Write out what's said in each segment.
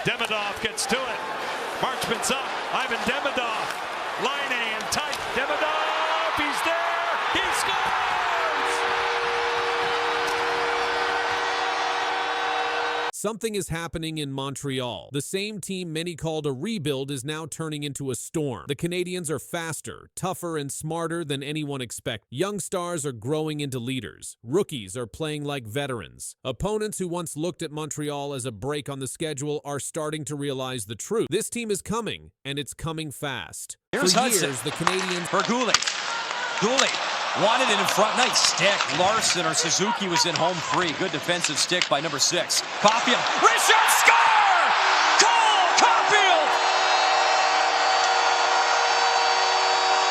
Demidov gets to it. Marchment's up. Ivan Demidov. Line A and tight. Demidov. He's there. He scores! Something is happening in Montreal. The same team many called a rebuild is now turning into a storm. The Canadiens are faster, tougher, and smarter than anyone expected. Young stars are growing into leaders. Rookies are playing like veterans. Opponents who once looked at Montreal as a break on the schedule are starting to realize the truth. This team is coming, and it's coming fast. Here's For Hudson. years, the Canadiens... For Goulet. Wanted it in front. Nice stick. Larson or Suzuki was in home free. Good defensive stick by number 6. Caulfield. Richard score! Cole Caulfield!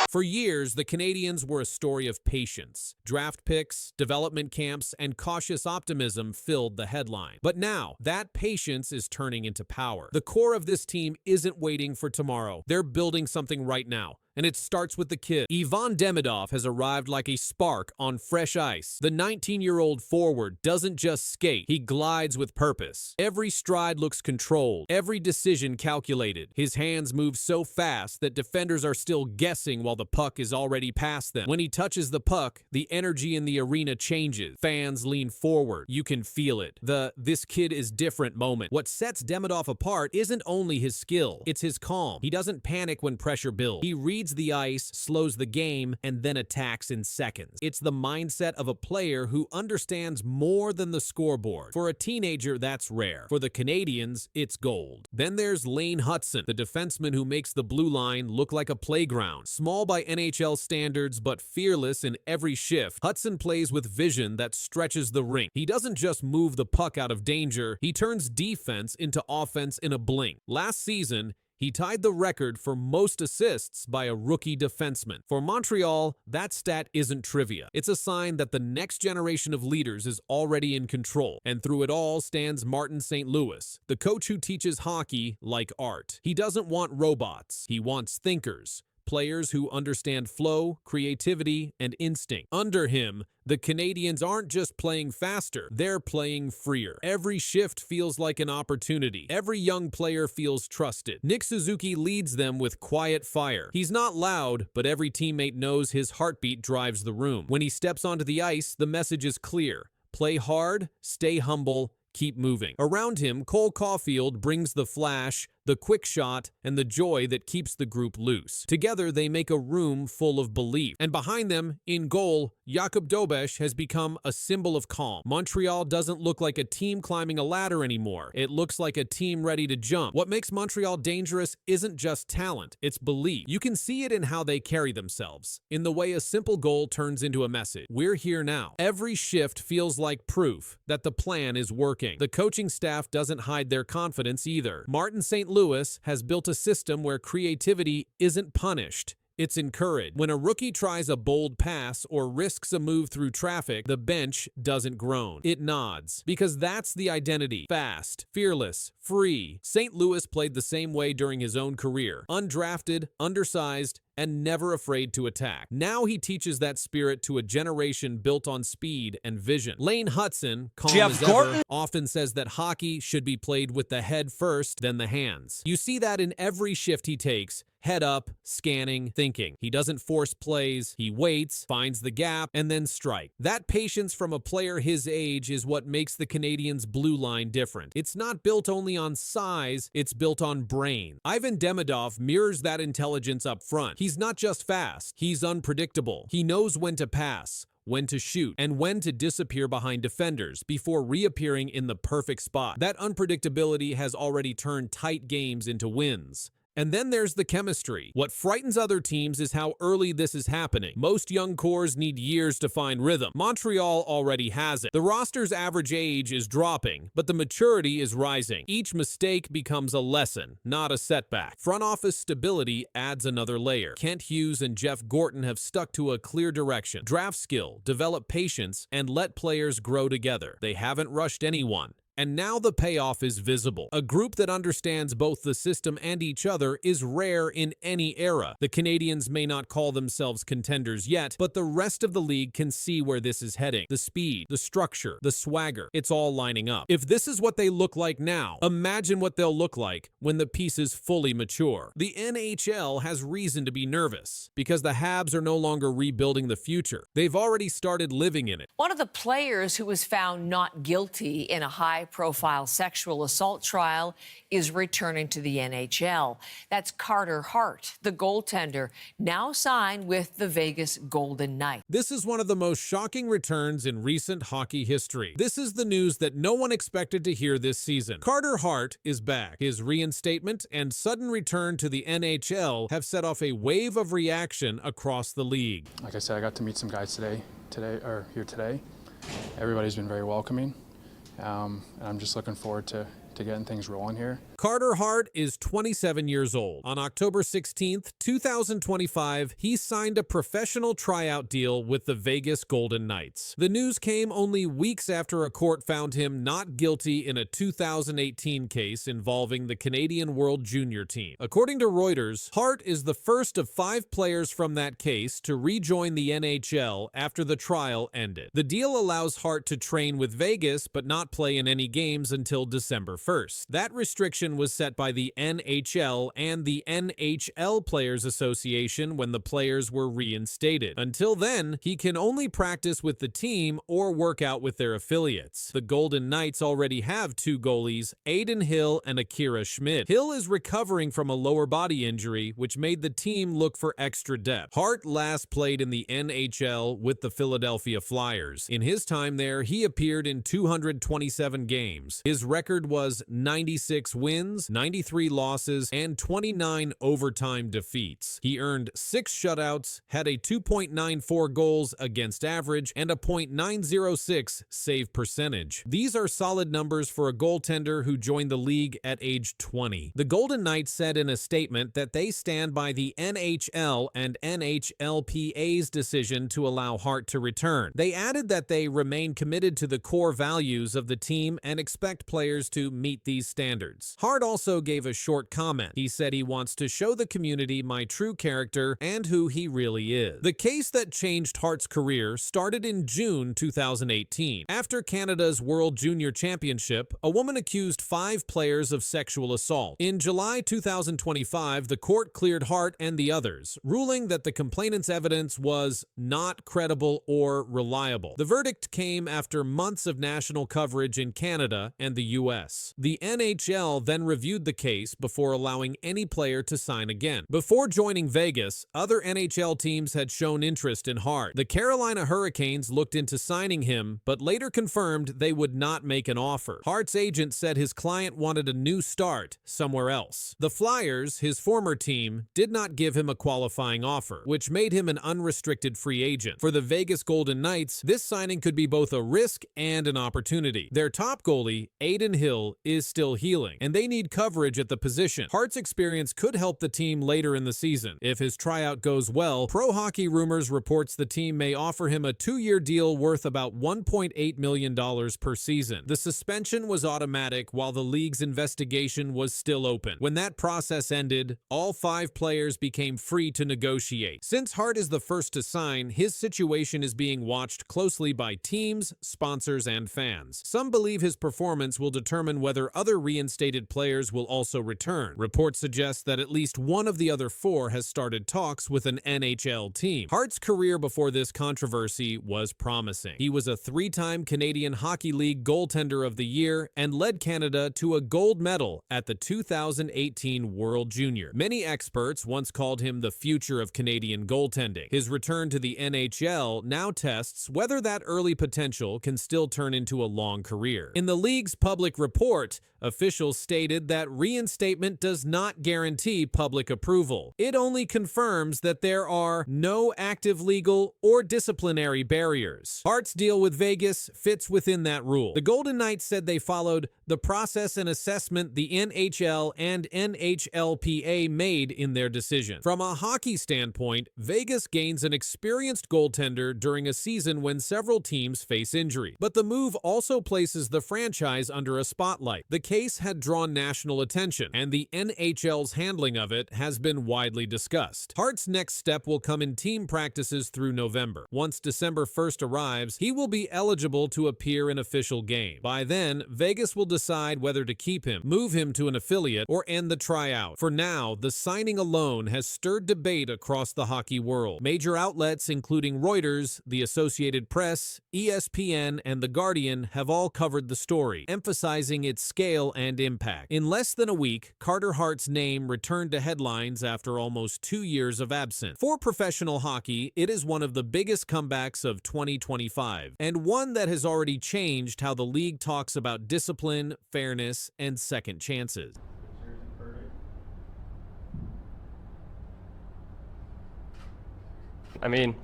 For years, the Canadiens were a story of patience. Draft picks, development camps, and cautious optimism filled the headline. But now, that patience is turning into power. The core of this team isn't waiting for tomorrow. They're building something right now. And it starts with the kid. Ivan Demidov has arrived like a spark on fresh ice. The 19-year-old forward doesn't just skate, he glides with purpose. Every stride looks controlled, every decision calculated. His hands move so fast that defenders are still guessing while the puck is already past them. When he touches the puck, the energy in the arena changes. Fans lean forward. You can feel it. "This kid is different" moment. What sets Demidov apart isn't only his skill, it's his calm. He doesn't panic when pressure builds. He reads the ice, slows the game, and then attacks in seconds. It's the mindset of a player who understands more than the scoreboard. For a teenager, that's rare. For the Canadiens, it's gold. Then there's Lane Hutson, the defenseman who makes the blue line look like a playground. Small by NHL standards, but fearless in every shift, Hudson plays with vision that stretches the rink. He doesn't just move the puck out of danger, he turns defense into offense in a blink. Last season, he tied the record for most assists by a rookie defenseman. For Montreal, that stat isn't trivia. It's a sign that the next generation of leaders is already in control. And through it all stands Martin St. Louis, the coach who teaches hockey like art. He doesn't want robots. He wants thinkers. Players who understand flow, creativity, and instinct. Under him, the Canadiens aren't just playing faster, they're playing freer. Every shift feels like an opportunity. Every young player feels trusted. Nick Suzuki leads them with quiet fire. He's not loud, but every teammate knows his heartbeat drives the room. When he steps onto the ice, the message is clear. Play hard, stay humble, keep moving. Around him, Cole Caulfield brings the flash, the quick shot, and the joy that keeps the group loose. Together, they make a room full of belief. And behind them, in goal, Jakub Dobeš has become a symbol of calm. Montreal doesn't look like a team climbing a ladder anymore. It looks like a team ready to jump. What makes Montreal dangerous isn't just talent, it's belief. You can see it in how they carry themselves, in the way a simple goal turns into a message. We're here now. Every shift feels like proof that the plan is working. The coaching staff doesn't hide their confidence either. Martin St. Louis has built a system where creativity isn't punished. It's encouraged. When a rookie tries a bold pass or risks a move through traffic, the bench doesn't groan. It nods, because that's the identity. Fast, fearless, free. St. Louis played the same way during his own career. Undrafted, undersized, and never afraid to attack. Now he teaches that spirit to a generation built on speed and vision. Lane Hutson, calm as ever, often says that hockey should be played with the head first, then the hands. You see that in every shift he takes. Head up, scanning, thinking. He doesn't force plays, he waits, finds the gap, and then strikes. That patience from a player his age is what makes the Canadiens' blue line different. It's not built only on size, it's built on brain. Ivan Demidov mirrors that intelligence up front. He's not just fast, he's unpredictable. He knows when to pass, when to shoot, and when to disappear behind defenders before reappearing in the perfect spot. That unpredictability has already turned tight games into wins. And then there's the chemistry. What frightens other teams is how early this is happening. Most young cores need years to find rhythm. Montreal already has it. The roster's average age is dropping, but the maturity is rising. Each mistake becomes a lesson, not a setback. Front office stability adds another layer. Kent Hughes and Jeff Gorton have stuck to a clear direction. Draft skill, develop patience, and let players grow together. They haven't rushed anyone. and now the payoff is visible. A group that understands both the system and each other is rare in any era. The Canadiens may not call themselves contenders yet, but the rest of the league can see where this is heading. The speed, the structure, the swagger, it's all lining up. If this is what they look like now, imagine what they'll look like when the pieces fully mature. The NHL has reason to be nervous because the Habs are no longer rebuilding the future. They've already started living in it. One of the players who was found not guilty in a high-profile sexual assault trial is returning to the NHL. That's Carter Hart, the goaltender, now signed with the Vegas Golden Knights. This is one of the most shocking returns in recent hockey history. This is the news that no one expected to hear this season. Carter Hart is back. His reinstatement and sudden return to the NHL have set off a wave of reaction across the league. Like I said, I got to meet some guys here today. Everybody's been very welcoming, and I'm just looking forward to getting things rolling here. Carter Hart is 27 years old. On October 16th, 2025, he signed a professional tryout deal with the Vegas Golden Knights. The news came only weeks after a court found him not guilty in a 2018 case involving the Canadian World Junior team. According to Reuters, Hart is the first of 5 players from that case to rejoin the NHL after the trial ended. The deal allows Hart to train with Vegas but not play in any games until December 1st. That restriction was set by the NHL and the NHL Players Association when the players were reinstated. Until then, he can only practice with the team or work out with their affiliates. The Golden Knights already have 2 goalies, Adin Hill and Akira Schmid. Hill is recovering from a lower body injury, which made the team look for extra depth. Hart last played in the NHL with the Philadelphia Flyers. In his time there, he appeared in 227 games. His record was 96 wins, 93 losses, and 29 overtime defeats. He earned 6 shutouts, had a 2.94 goals against average, and a .906 save percentage. These are solid numbers for a goaltender who joined the league at age 20. The Golden Knights said in a statement that they stand by the NHL and NHLPA's decision to allow Hart to return. They added that they remain committed to the core values of the team and expect players to meet these standards. Hart also gave a short comment. He said he wants to show the community my true character and who he really is. The case that changed Hart's career started in June 2018. After Canada's World Junior Championship, a woman accused 5 players of sexual assault. In July 2025, the court cleared Hart and the others, ruling that the complainant's evidence was not credible or reliable. The verdict came after months of national coverage in Canada and the U.S. The NHL then reviewed the case before allowing any player to sign again. Before joining Vegas, other NHL teams had shown interest in Hart. The Carolina Hurricanes looked into signing him, but later confirmed they would not make an offer. Hart's agent said his client wanted a new start somewhere else. The Flyers, his former team, did not give him a qualifying offer, which made him an unrestricted free agent. For the Vegas Golden Knights, this signing could be both a risk and an opportunity. Their top goalie, Adin Hill, is still healing, and they need coverage at the position. Hart's experience could help the team later in the season. If his tryout goes well, Pro Hockey Rumors reports the team may offer him a 2-year deal worth about $1.8 million per season. The suspension was automatic while the league's investigation was still open. When that process ended, all 5 players became free to negotiate. Since Hart is the first to sign, his situation is being watched closely by teams, sponsors, and fans. Some believe his performance will determine whether other reinstated players will also return. Reports suggest that at least one of the other 4 has started talks with an NHL team. Hart's career before this controversy was promising. He was a 3-time Canadian Hockey League Goaltender of the Year and led Canada to a gold medal at the 2018 World Junior. Many experts once called him the future of Canadian goaltending. His return to the NHL now tests whether that early potential can still turn into a long career. In the league's public report, officials stated that reinstatement does not guarantee public approval. It only confirms that there are no active legal or disciplinary barriers. Hart's deal with Vegas fits within that rule. The Golden Knights said they followed the process and assessment the NHL and NHLPA made in their decision. From a hockey standpoint, Vegas gains an experienced goaltender during a season when several teams face injury. But the move also places the franchise under a spotlight. The case had drawn national attention, and the NHL's handling of it has been widely discussed. Hart's next step will come in team practices through November. Once December 1st arrives, he will be eligible to appear in official games. By then, Vegas will decide whether to keep him, move him to an affiliate, or end the tryout. For now, the signing alone has stirred debate across the hockey world. Major outlets including Reuters, the Associated Press, ESPN, and The Guardian have all covered the story, emphasizing its scale and impact. In less than a week, Carter Hart's name returned to headlines after almost 2 years of absence. For professional hockey, it is one of the biggest comebacks of 2025, and one that has already changed how the league talks about discipline, fairness, and second chances. I mean,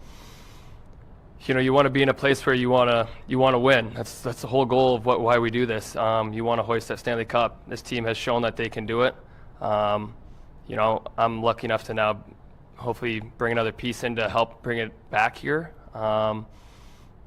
you know, you want to be in a place where you want to win. That's the whole goal of why we do this. You want to hoist that Stanley Cup. This team has shown that they can do it. You know, I'm lucky enough to now hopefully bring another piece in to help bring it back here.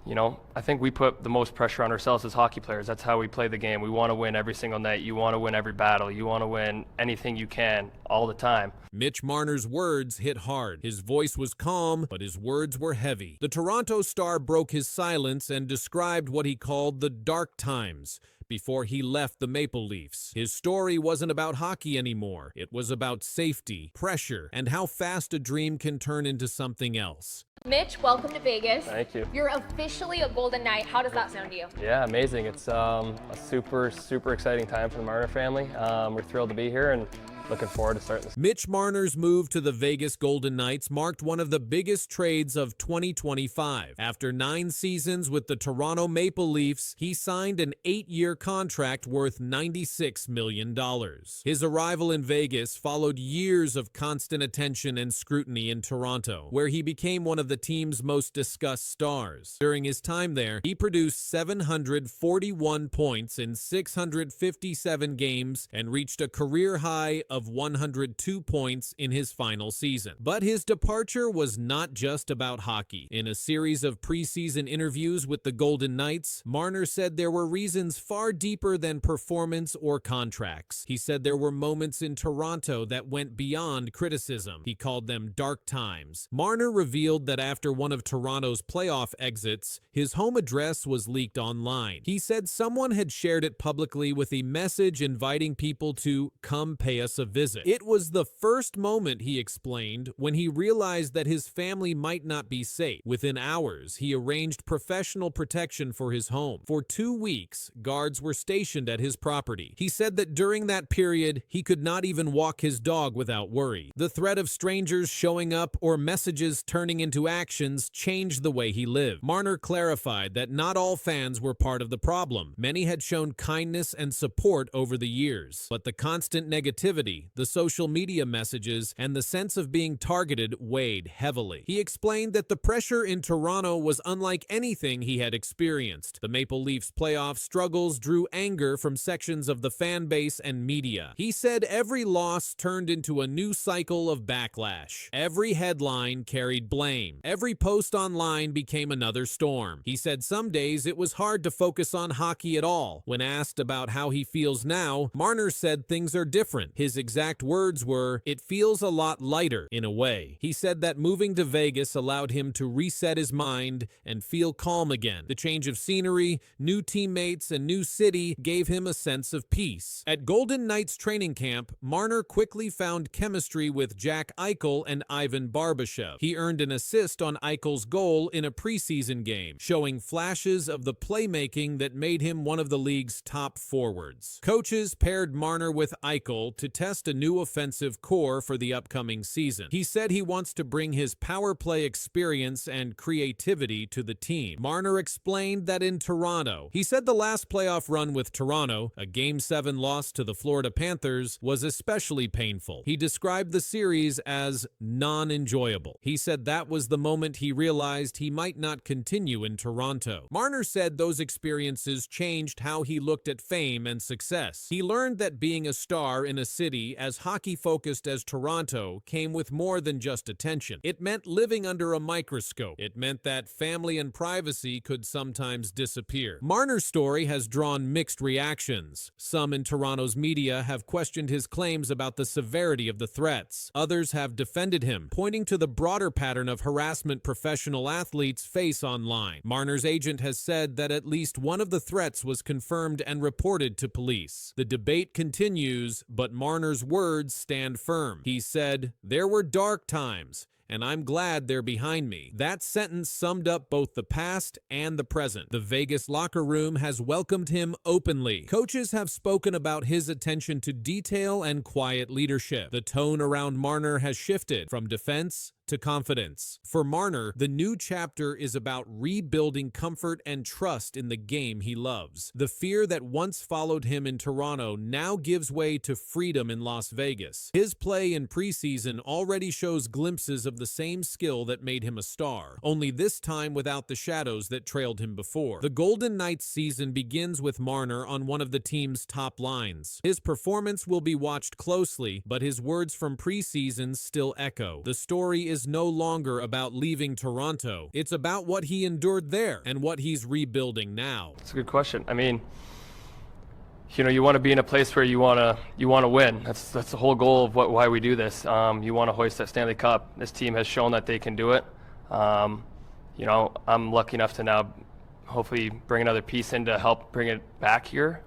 You know, I think we put the most pressure on ourselves as hockey players. That's how we play the game. We want to win every single night. You want to win every battle. You want to win anything you can all the time. Mitch Marner's words hit hard. His voice was calm, but his words were heavy. The Toronto Star broke his silence and described what he called the dark times before he left the Maple Leafs. His story wasn't about hockey anymore. It was about safety, pressure, and how fast a dream can turn into something else. Mitch, welcome to Vegas. Thank you. You're officially a Golden Knight. How does that sound to you? Yeah, amazing. It's a super exciting time for the Marner family. We're thrilled to be here and looking forward to starting this. Mitch Marner's move to the Vegas Golden Knights marked one of the biggest trades of 2025. After 9 seasons with the Toronto Maple Leafs, he signed an 8-year contract worth $96 million. His arrival in Vegas followed years of constant attention and scrutiny in Toronto, where he became one of the team's most discussed stars. During his time there, he produced 741 points in 657 games and reached a career high of 102 points in his final season. But his departure was not just about hockey. In a series of preseason interviews with the Golden Knights, Marner said there were reasons far deeper than performance or contracts. He said there were moments in Toronto that went beyond criticism. He called them dark times. Marner revealed that after one of Toronto's playoff exits, his home address was leaked online. He said someone had shared it publicly with a message inviting people to come pay us a visit. It was the first moment, he explained, when he realized that his family might not be safe. Within hours, he arranged professional protection for his home. For 2 weeks, guards were stationed at his property. He said that during that period, he could not even walk his dog without worry. The threat of strangers showing up or messages turning into actions changed the way he lived. Marner clarified that not all fans were part of the problem. Many had shown kindness and support over the years, but the constant negativity, the social media messages, and the sense of being targeted weighed heavily. He explained that the pressure in Toronto was unlike anything he had experienced. The Maple Leafs' playoff struggles drew anger from sections of the fan base and media. He said every loss turned into a new cycle of backlash. Every headline carried blame. Every post online became another storm. He said some days it was hard to focus on hockey at all. When asked about how he feels now, Marner said things are different. His exact words were, "It feels a lot lighter in a way." He said that moving to Vegas allowed him to reset his mind and feel calm again. The change of scenery, new teammates, and new city gave him a sense of peace. At Golden Knights training camp, Marner quickly found chemistry with Jack Eichel and Ivan Barbashev. He earned an assist on Eichel's goal in a preseason game, showing flashes of the playmaking that made him one of the league's top forwards. Coaches paired Marner with Eichel to test test a new offensive core for the upcoming season. He said he wants to bring his power play experience and creativity to the team. Marner explained that in Toronto, he said the last playoff run with Toronto, a Game 7 loss to the Florida Panthers, was especially painful. He described the series as non-enjoyable. He said that was the moment he realized he might not continue in Toronto. Marner said those experiences changed how he looked at fame and success. He learned that being a star in a city as hockey-focused as Toronto came with more than just attention. It meant living under a microscope. It meant that family and privacy could sometimes disappear. Marner's story has drawn mixed reactions. Some in Toronto's media have questioned his claims about the severity of the threats. Others have defended him, pointing to the broader pattern of harassment professional athletes face online. Marner's agent has said that at least one of the threats was confirmed and reported to police. The debate continues, but Marner's words stand firm. He said, "There were dark times, and I'm glad they're behind me." That sentence summed up both the past and the present. The Vegas locker room has welcomed him openly. Coaches have spoken about his attention to detail and quiet leadership. The tone around Marner has shifted from defense to confidence. For Marner, the new chapter is about rebuilding comfort and trust in the game he loves. The fear that once followed him in Toronto now gives way to freedom in Las Vegas. His play in preseason already shows glimpses of the same skill that made him a star, only this time without the shadows that trailed him before. The Golden Knights season begins with Marner on one of the team's top lines. His performance will be watched closely, but his words from preseason still echo. The story is no longer about leaving Toronto. It's about what he endured there and what he's rebuilding now. It's a good question. I mean, you want to be in a place where you want to win. That's the whole goal of why we do this. You want to hoist that Stanley Cup. This team has shown that they can do it. I'm lucky enough to now hopefully bring another piece in to help bring it back here.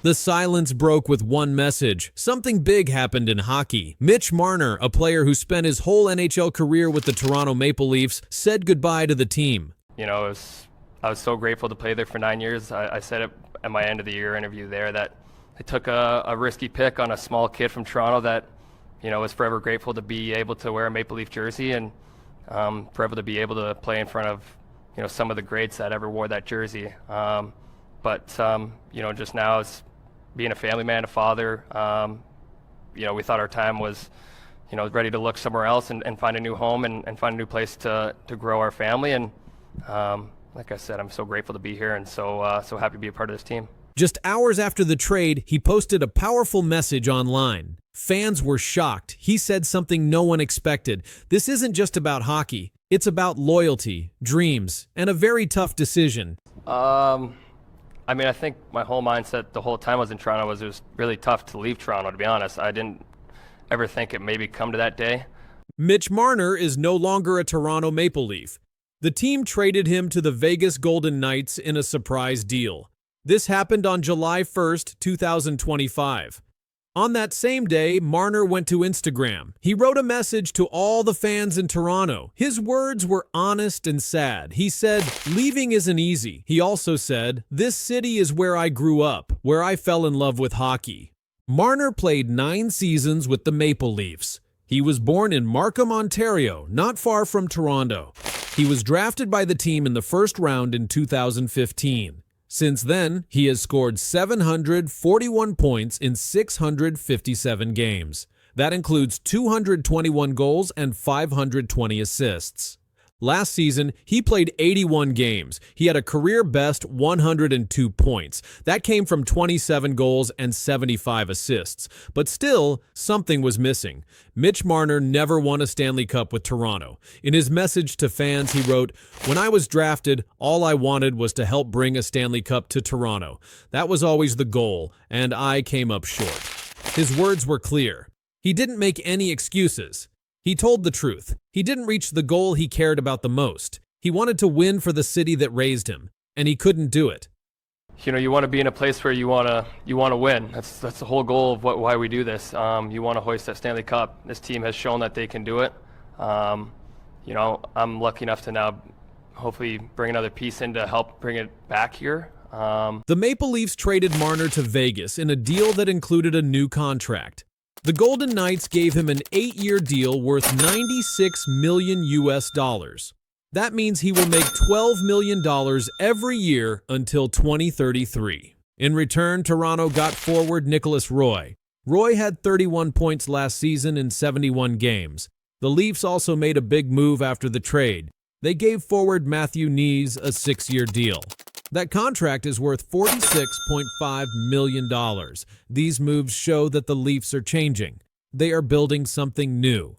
The silence broke with one message. Something big happened in hockey. Mitch Marner, a player who spent his whole NHL career with the Toronto Maple Leafs, said goodbye to the team. I was so grateful to play there for 9 years. I said it at my end of the year interview there that I took a risky pick on a small kid from Toronto that, was forever grateful to be able to wear a Maple Leaf jersey and forever to be able to play in front of, some of the greats that ever wore that jersey. But just now as being a family man, a father, we thought our time was, ready to look somewhere else and find a new home and find a new place to grow our family. And like I said, I'm so grateful to be here and so happy to be a part of this team. Just hours after the trade, he posted a powerful message online. Fans were shocked. He said something no one expected. This isn't just about hockey. It's about loyalty, dreams, and a very tough decision. I think my whole mindset the whole time I was in Toronto was it was really tough to leave Toronto, to be honest. I didn't ever think it maybe come to that day. Mitch Marner is no longer a Toronto Maple Leaf. The team traded him to the Vegas Golden Knights in a surprise deal. This happened on July 1st, 2025. On that same day, Marner went to Instagram. He wrote a message to all the fans in Toronto. His words were honest and sad. He said, "Leaving isn't easy." He also said, "This city is where I grew up, where I fell in love with hockey." Marner played 9 seasons with the Maple Leafs. He was born in Markham, Ontario, not far from Toronto. He was drafted by the team in the first round in 2015. Since then, he has scored 741 points in 657 games. That includes 221 goals and 520 assists. Last season, he played 81 games. He had a career-best 102 points. That came from 27 goals and 75 assists. But still, something was missing. Mitch Marner never won a Stanley Cup with Toronto. In his message to fans, he wrote, "When I was drafted, all I wanted was to help bring a Stanley Cup to Toronto. That was always the goal, and I came up short." His words were clear. He didn't make any excuses. He told the truth. He didn't reach the goal he cared about the most. He wanted to win for the city that raised him, and he couldn't do it. You want to be in a place where you want to win. That's the whole goal of why we do this. You want to hoist that Stanley Cup. This team has shown that they can do it. I'm lucky enough to now hopefully bring another piece in to help bring it back here. The Maple Leafs traded Marner to Vegas in a deal that included a new contract. The Golden Knights gave him an 8-year deal worth $96 million US. That means he will make $12 million every year until 2033. In return, Toronto got forward Nicholas Roy. Roy had 31 points last season in 71 games. The Leafs also made a big move after the trade. They gave forward Matthew Knies a 6-year deal. That contract is worth $46.5 million. These moves show that the Leafs are changing. They are building something new.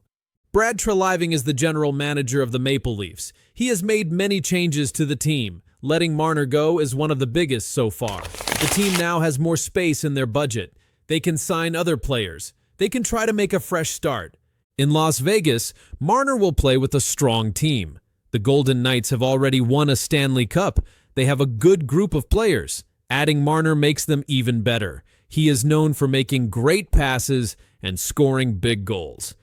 Brad Treliving is the general manager of the Maple Leafs. He has made many changes to the team. Letting Marner go is one of the biggest so far. The team now has more space in their budget. They can sign other players. They can try to make a fresh start. In Las Vegas, Marner will play with a strong team. The Golden Knights have already won a Stanley Cup. They have a good group of players. Adding Marner makes them even better. He is known for making great passes and scoring big goals.